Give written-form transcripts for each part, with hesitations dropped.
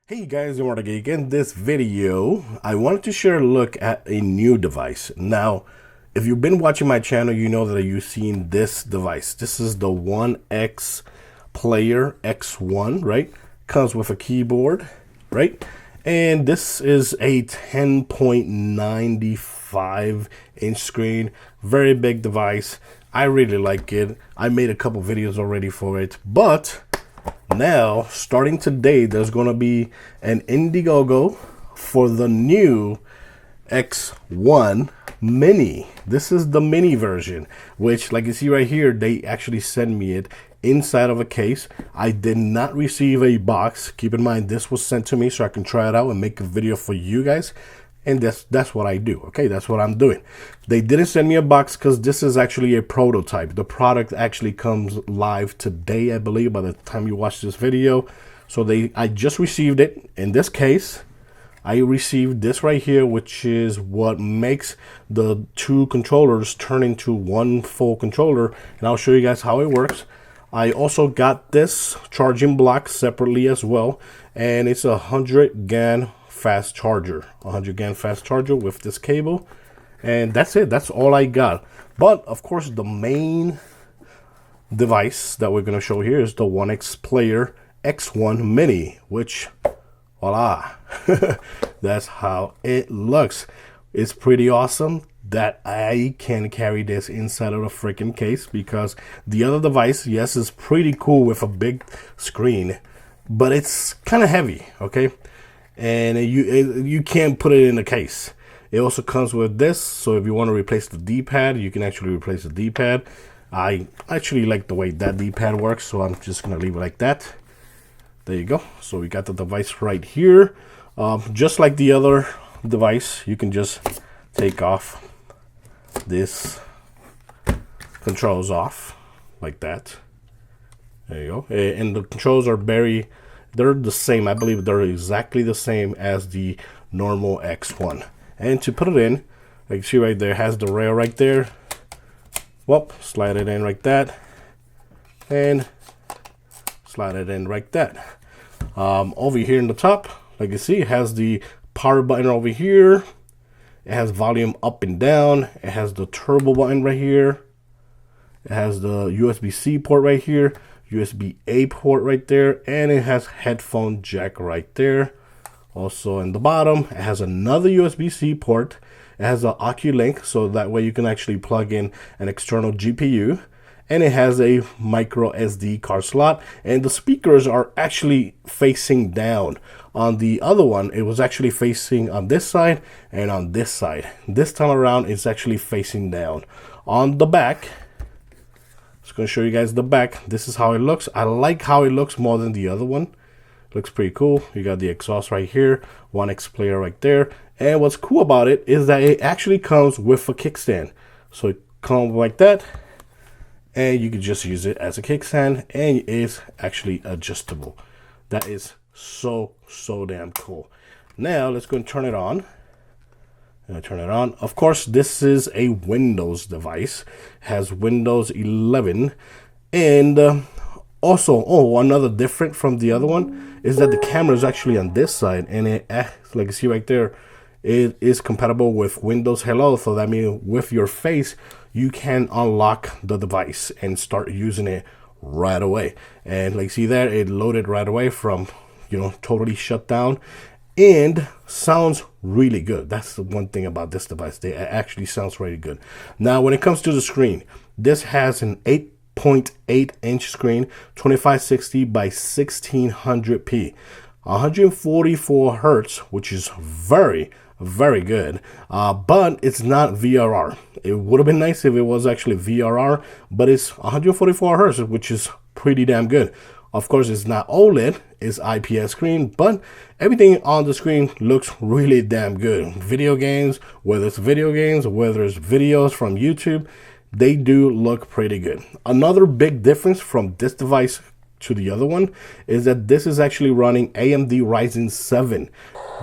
Hey guys, I'm MARCTHEGEEK. In this video, I wanted to share a look at a new device. Now, if you've been watching my channel, you know that you've seen this device. This is the OneXPlayer X1, right? Comes with a keyboard, right? And this is a 10.95 inch screen, very big device. I really like it. I made a couple videos already for it, but now, starting today, there's going to be an Indiegogo for the new X1 Mini. This is the mini version, which, like you see right here, they actually sent me it inside of a case. I did not receive a box. Keep in mind, this was sent to me so I can try it out and make a video for you guys. And that's what I do. Okay, that's what I'm doing. They didn't send me a box because this is actually a prototype. The product actually comes live today, I believe, by the time you watch this video. So I just received it. In this case, I received this right here, which is what makes the two controllers turn into one full controller. And I'll show you guys how it works. I also got this charging block separately as well. And it's a 100 GaN fast charger, 100 GaN fast charger with this cable, and that's it. That's all I got. But of course, the main device that we're going to show here is the OneXPlayer X1 Mini, which, voila, that's how it looks. It's pretty awesome that I can carry this inside of a freaking case, because the other device, yes, is pretty cool with a big screen, but it's kind of heavy, okay? And you can't put it in a case. It also comes with this, so if you want to replace the D-pad, you can actually replace the D-pad. I actually like the way that D-pad works, so I'm just gonna leave it like that. There you go. So we got the device right here. Just like the other device, you can just take off this controls off like that. There you go. And the controls are they're the same. I believe they're exactly the same as the normal X1. And to put it in, like you see right there, has the rail right there. Well, slide it in like that, and slide it in like that. Over here in the top, like you see, it has the power button over here. It has volume up and down. It has the turbo button right here. It has the USB-C port right here, USB-A port right there, and it has headphone jack right there. Also in the bottom, it has another USB-C port. It has an Oculink, so that way you can actually plug in an external GPU. And it has a micro SD card slot, and the speakers are actually facing down. On the other one, it was actually facing on this side and on this side. This time around, it's actually facing down. On the back, just going to show you guys the back. This is how it looks. I like how it looks more than the other one. Looks pretty cool. You got the exhaust right here, OneXPlayer right there. And what's cool about it is that it actually comes with a kickstand. So it comes like that, and you can just use it as a kickstand, and it is actually adjustable. That is so damn cool. Now let's go and turn it on. Turn it on. Of course, this is a Windows device. Has Windows 11. And also, another different from the other one is that the camera is actually on this side, and it, like you see right there, it is compatible with Windows Hello. So that means with your face, you can unlock the device and start using it right away. And like you see there, it loaded right away from, totally shut down. And sounds really good. That's the one thing about this device. It actually sounds really good. Now, when it comes to the screen, this has an 8.8 inch screen, 2560 by 1600p, 144 hertz, which is very good. But it's not VRR. It would have been nice if it was actually VRR, but it's 144 hertz, which is pretty damn good. Of course, it's not OLED, it's IPS screen, but everything on the screen looks really damn good. Video games, whether it's videos from YouTube, they do look pretty good. Another big difference from this device to the other one is that this is actually running AMD Ryzen 7.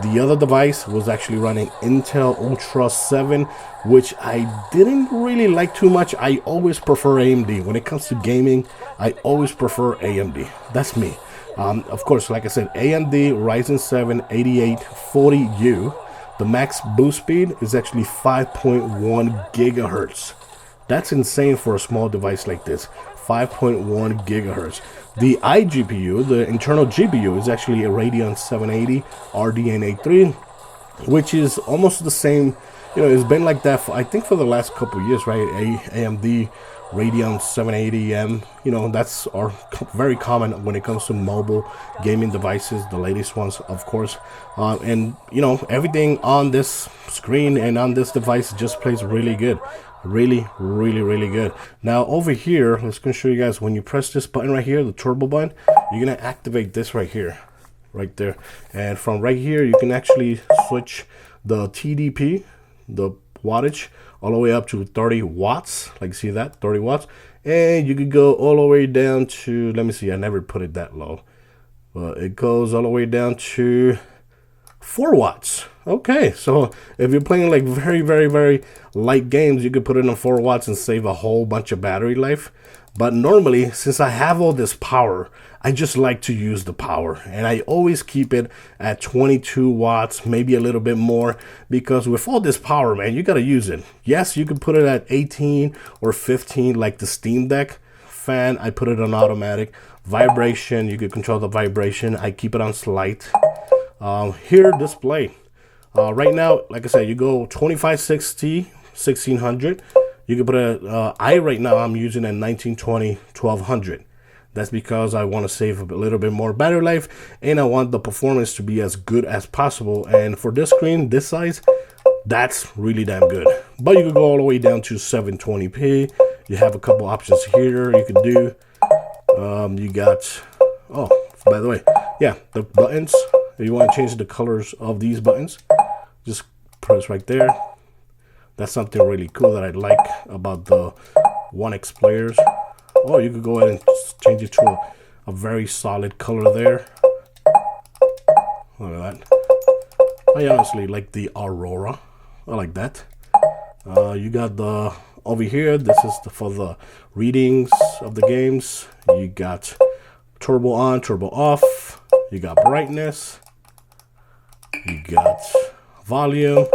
The other device was actually running Intel Ultra 7, which I didn't really like too much. I always prefer AMD. When it comes to gaming, I always prefer AMD. That's me. Of course, like I said, AMD Ryzen 7 8840U. The max boost speed is actually 5.1 gigahertz. That's insane for a small device like this. 5.1 gigahertz. The iGPU, the internal GPU, is actually a Radeon 780 RDNA 3, which is almost the same. You know, it's been like that for, I think, for the last couple of years, right? AMD Radeon 780M, you know, that's very common when it comes to mobile gaming devices, the latest ones, of course. And, you know, everything on this screen and on this device just plays really good. Really good. Now over here, let's go show you guys, when you press this button right here, the turbo button, you're gonna activate this right here, right there. And from right here, you can actually switch the TDP, the wattage, all the way up to 30 watts. Like, see that, 30 watts. And you could go all the way down to, let me see, I never put it that low, but it goes all the way down to 4 watts. Okay, so if you're playing like very light games, you could put it on 4 watts and save a whole bunch of battery life. But normally, since I have all this power, I just like to use the power, and I always keep it at 22 watts, maybe a little bit more, because with all this power, man, you gotta use it. Yes, you can put it at 18 or 15 like the Steam Deck. Fan, I put it on automatic. Vibration, you can control the vibration. I keep it on slight. Here, display. Right now, like I said, you go 2560, 1600. You can put a, right now I'm using a 1920, 1200. That's because I want to save a little bit more battery life, and I want the performance to be as good as possible. And for this screen, this size, that's really damn good. But you can go all the way down to 720p. You have a couple options here you can do. You got, oh, by the way, yeah, the buttons. If you want to change the colors of these buttons, just press right there. That's something really cool that I like about the OneXPlayers. Oh, you could go ahead and change it to a very solid color there. Look at that. I honestly like the Aurora. I like that. You got the, over here, this is for the readings of the games. You got turbo on, turbo off. You got brightness. You got volume.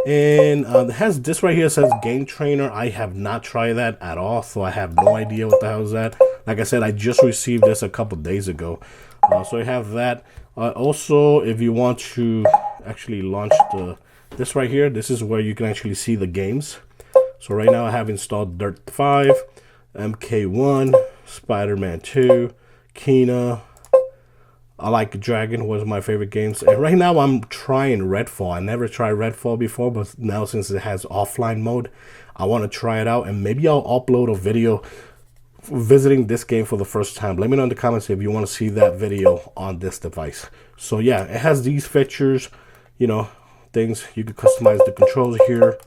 And it has this right here, says Game Trainer. I have not tried that at all, so I have no idea what the hell is that. Like I said, I just received this a couple days ago. So I have that. Also, if you want to actually launch this right here, this is where you can actually see the games. So right now I have installed Dirt 5, MK1, Spider-Man 2, Kena. I like Dragon, was my favorite games. And right now I'm trying Redfall. I never tried Redfall before, but now since it has offline mode, I want to try it out. And maybe I'll upload a video visiting this game for the first time. Let me know in the comments if you want to see that video on this device. So yeah, it has these features, you know, things. You can customize the controls here.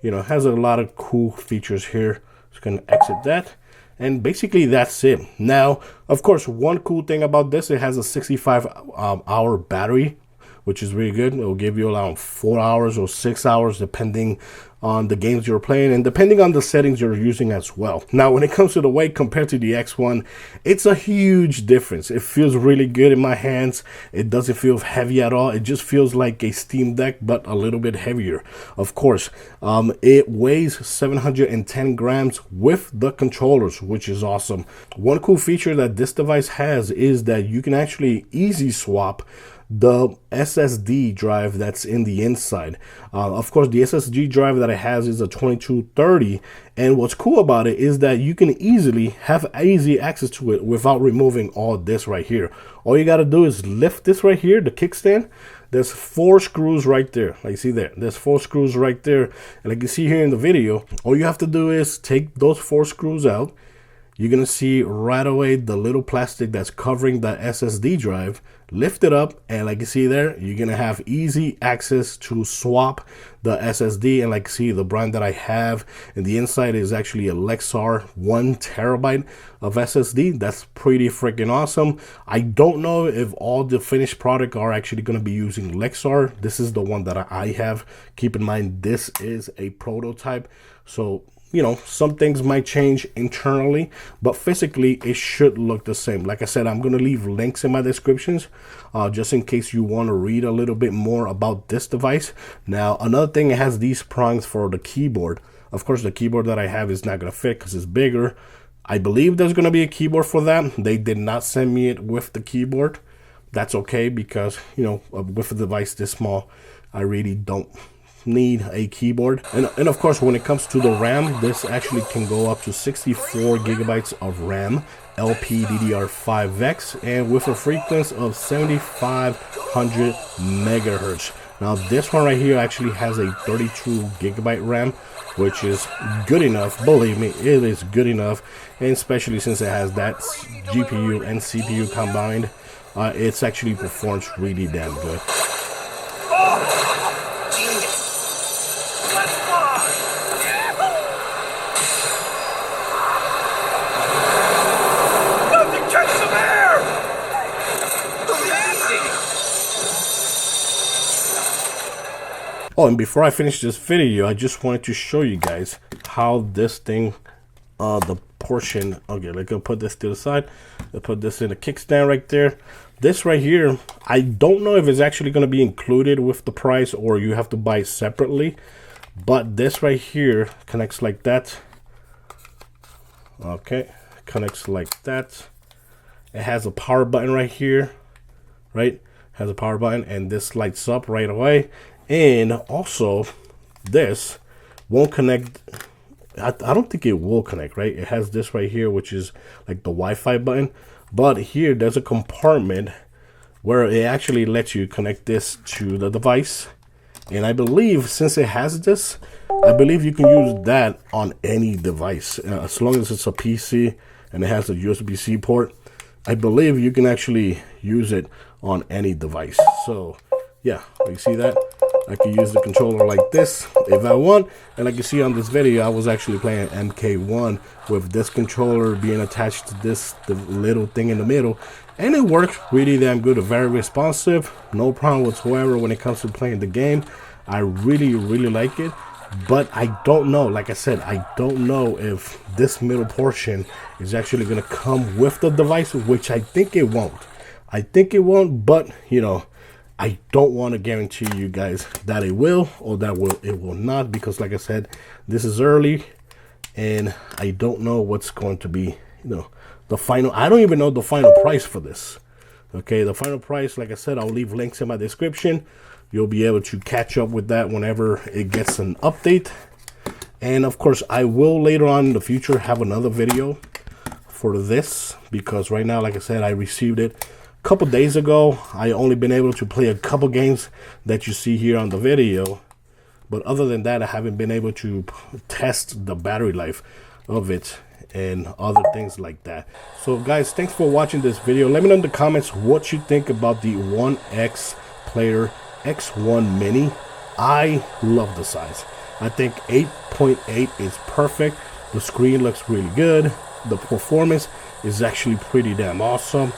You know, it has a lot of cool features here. Just gonna exit that. And basically that's it. Now, of course, one cool thing about this, it has a 65-hour battery, which is really good. It will give you around 4 hours or 6 hours, depending on the games you're playing and depending on the settings you're using as well. Now, when it comes to the weight compared to the X1, it's a huge difference. It feels really good in my hands. It doesn't feel heavy at all. It just feels like a Steam Deck, but a little bit heavier. Of course, it weighs 710 grams with the controllers, which is awesome. One cool feature that this device has is that you can actually easy swap the SSD drive that's in the inside. Of course, the SSD drive that it has is a 2230, and what's cool about it is that you can easily have easy access to it without removing all this right here. All you got to do is lift this right here, the kickstand. There's 4 screws right there. Like you see there, there's 4 screws right there, and like you see here in the video, all you have to do is take those 4 screws out. You're gonna see right away the little plastic that's covering the SSD drive. Lift it up, and like you see there, you're gonna have easy access to swap the SSD. And like see, the brand that I have in the inside is actually a Lexar 1 terabyte of SSD. That's pretty freaking awesome. I don't know if all the finished product are actually gonna be using Lexar. This is the one that I have. Keep in mind, this is a prototype, so you know, some things might change internally, but physically it should look the same. Like I said, I'm going to leave links in my descriptions just in case you want to read a little bit more about this device. Now, another thing, it has these prongs for the keyboard. Of course, the keyboard that I have is not going to fit because it's bigger. I believe there's going to be a keyboard for that. They did not send me it with the keyboard. That's okay, because, you know, with a device this small, I really don't need a keyboard. And of course, when it comes to the RAM, this actually can go up to 64 gigabytes of RAM, LPDDR5X, and with a frequency of 7500 megahertz. Now this one right here actually has a 32 gigabyte RAM, which is good enough. Believe me, it is good enough. And especially since it has that GPU and CPU combined, it's actually performs really damn good. Oh, and before I finish this video, I just wanted to show you guys how this thing, the portion, okay, like I'll put this to the side. I'll put this in a kickstand right there. This right here, I don't know if it's actually going to be included with the price or you have to buy it separately. But this right here connects like that. Okay, connects like that. It has a power button right here, right? Has a power button, and this lights up right away. And also, this won't connect. I don't think it will connect, right? It has this right here, which is like the Wi-Fi button. But here, there's a compartment where it actually lets you connect this to the device. And I believe, since it has this, I believe you can use that on any device. As long as it's a PC and it has a USB-C port, I believe you can actually use it on any device. So, yeah, you see that? I can use the controller like this if I want. And like you see on this video, I was actually playing MK1 with this controller being attached to this the little thing in the middle. And it works really damn good, very responsive, no problem whatsoever when it comes to playing the game. I really like it. But I don't know, like I said, I don't know if this middle portion is actually going to come with the device, which I think it won't. I think it won't, but, you know, I don't want to guarantee you guys that it will or that it will not, because like I said, this is early and I don't know what's going to be, you know, the final. I don't even know the final price for this. Okay, the final price, like I said, I'll leave links in my description. You'll be able to catch up with that whenever it gets an update. And of course, I will later on in the future have another video for this, because right now, like I said, I received it couple days ago. I only been able to play a couple games that you see here on the video, but other than that, I haven't been able to test the battery life of it and other things like that. So guys, thanks for watching this video. Let me know in the comments what you think about the OneXPlayer X1 Mini. I love the size. I think 8.8 is perfect. The screen looks really good. The performance is actually pretty damn awesome.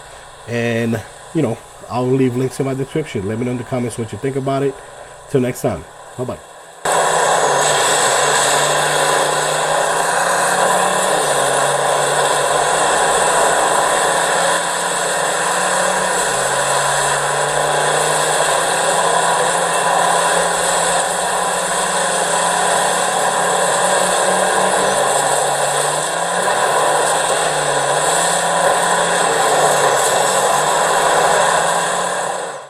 And, you know, I'll leave links in my description. Let me know in the comments what you think about it. Till next time. Bye-bye.